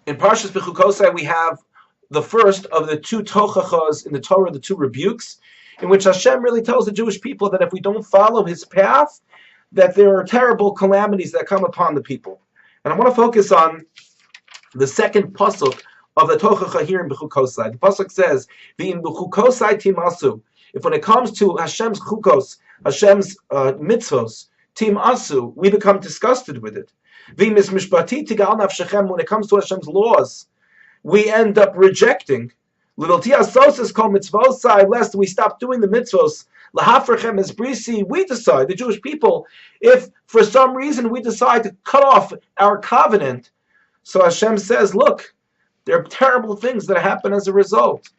In Parshas Bechukosai, we have the first of the two tochachas in the Torah, the two rebukes, in which Hashem really tells the Jewish people that if we don't follow His path, that there are terrible calamities that come upon the people. And I want to focus on the second pasuk of the tochacha here in Bechukosai. The pasuk says, "V'in Bechukosai timasu." If when it comes to Hashem's chukos, Hashem's mitzvos, timasu, we become disgusted with it. When it comes to Hashem's laws, we end up rejecting. Lest we stop doing the mitzvos. We decide, the Jewish people, if for some reason we decide to cut off our covenant, so Hashem says, look, there are terrible things that happen as a result.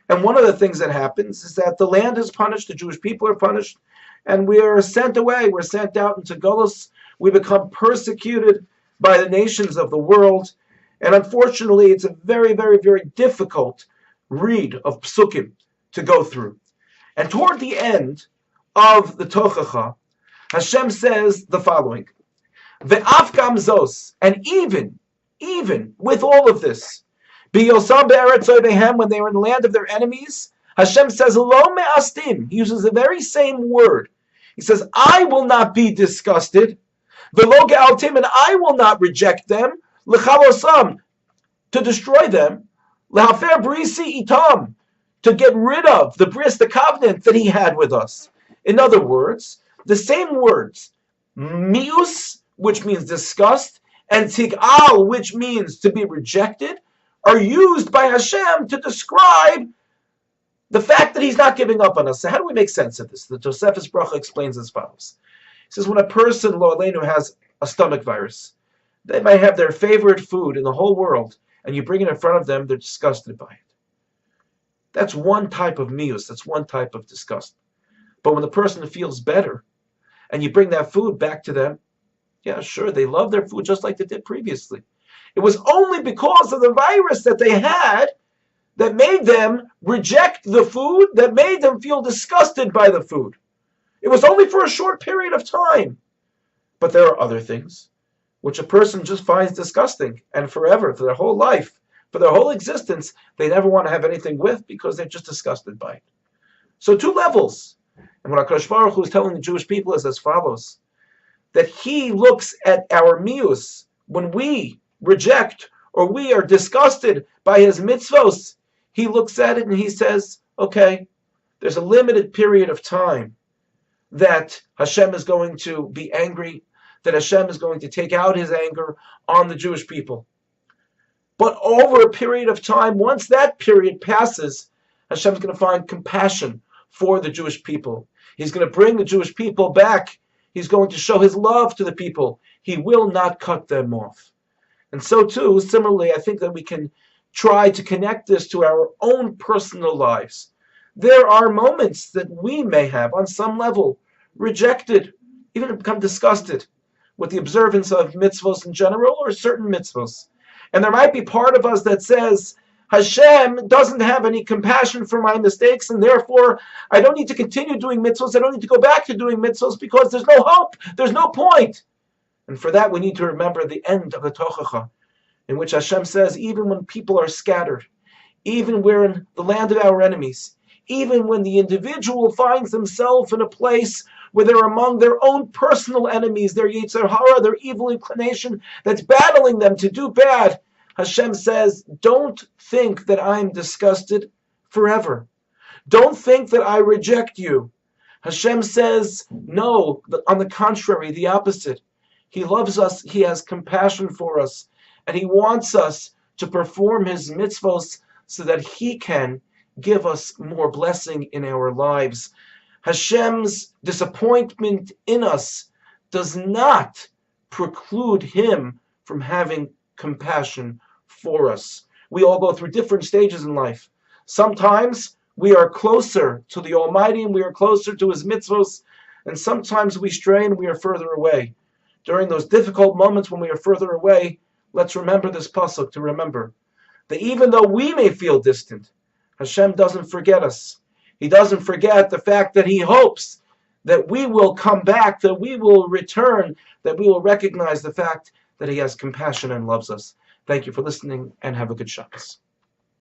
And one of the things that happens is that the land is punished, the Jewish people are punished, and we are sent away. We're sent out into Golus. We become persecuted by the nations of the world. And unfortunately, it's a very, very, very difficult read of psukim to go through. And toward the end of the Tochacha, Hashem says the following, Ve'af gamzos, and even with all of this, B'yosam be'eretz oivehem, when they were in the land of their enemies, Hashem says, Lo me'astim, he uses the very same word. He says, I will not be disgusted, Ve'lo ge'altim, and I will not reject them, L'chalosam, to destroy them, L'hafer brisi itam, to get rid of the bris, the covenant that he had with us. In other words, the same words, mius, which means disgust, and tig'al, which means to be rejected, are used by Hashem to describe the fact that he's not giving up on us. So how do we make sense of this? The Tosefes Bracha explains as follows. He says, when a person, lo aleinu, has a stomach virus, they might have their favorite food in the whole world, and you bring it in front of them, they're disgusted by it. That's one type of mius, that's one type of disgust. But when the person feels better, and you bring that food back to them, yeah, sure, they love their food just like they did previously. It was only because of the virus that they had that made them reject the food, that made them feel disgusted by the food. It was only for a short period of time. But there are other things which a person just finds disgusting, and forever, for their whole life, for their whole existence, they never want to have anything with because they're just disgusted by it. So two levels. And what HaKadosh Baruch Hu is telling the Jewish people is as follows, that he looks at our mius when we reject or we are disgusted by his mitzvos. He looks at it and he says, okay, there's a limited period of time that Hashem is going to be angry, that Hashem is going to take out his anger on the Jewish people. But over a period of time, once that period passes, Hashem is going to find compassion for the Jewish people. He's going to bring the Jewish people back. He's going to show his love to the people. He will not cut them off. And so too, similarly, I think that we can try to connect this to our own personal lives. There are moments that we may have, on some level, rejected, even become disgusted with the observance of mitzvos in general or certain mitzvos. And there might be part of us that says, Hashem doesn't have any compassion for my mistakes, and therefore I don't need to continue doing mitzvos. I don't need to go back to doing mitzvos because there's no hope. There's no point. And for that we need to remember the end of the Tochacha, in which Hashem says, even when people are scattered, even we're in the land of our enemies, even when the individual finds themselves in a place where they're among their own personal enemies, their Yetzer Hara, their evil inclination that's battling them to do bad, Hashem says, don't think that I'm disgusted forever. Don't think that I reject you. Hashem says, no, on the contrary, the opposite. He loves us, he has compassion for us, and he wants us to perform his mitzvos so that he can give us more blessing in our lives. Hashem's disappointment in us does not preclude him from having compassion for us. We all go through different stages in life. Sometimes we are closer to the Almighty and we are closer to his mitzvos, and sometimes we stray and we are further away. During those difficult moments when we are further away, let's remember this pasuk to remember that even though we may feel distant, Hashem doesn't forget us. He doesn't forget the fact that he hopes that we will come back, that we will return, that we will recognize the fact that he has compassion and loves us. Thank you for listening, and have a good Shabbos.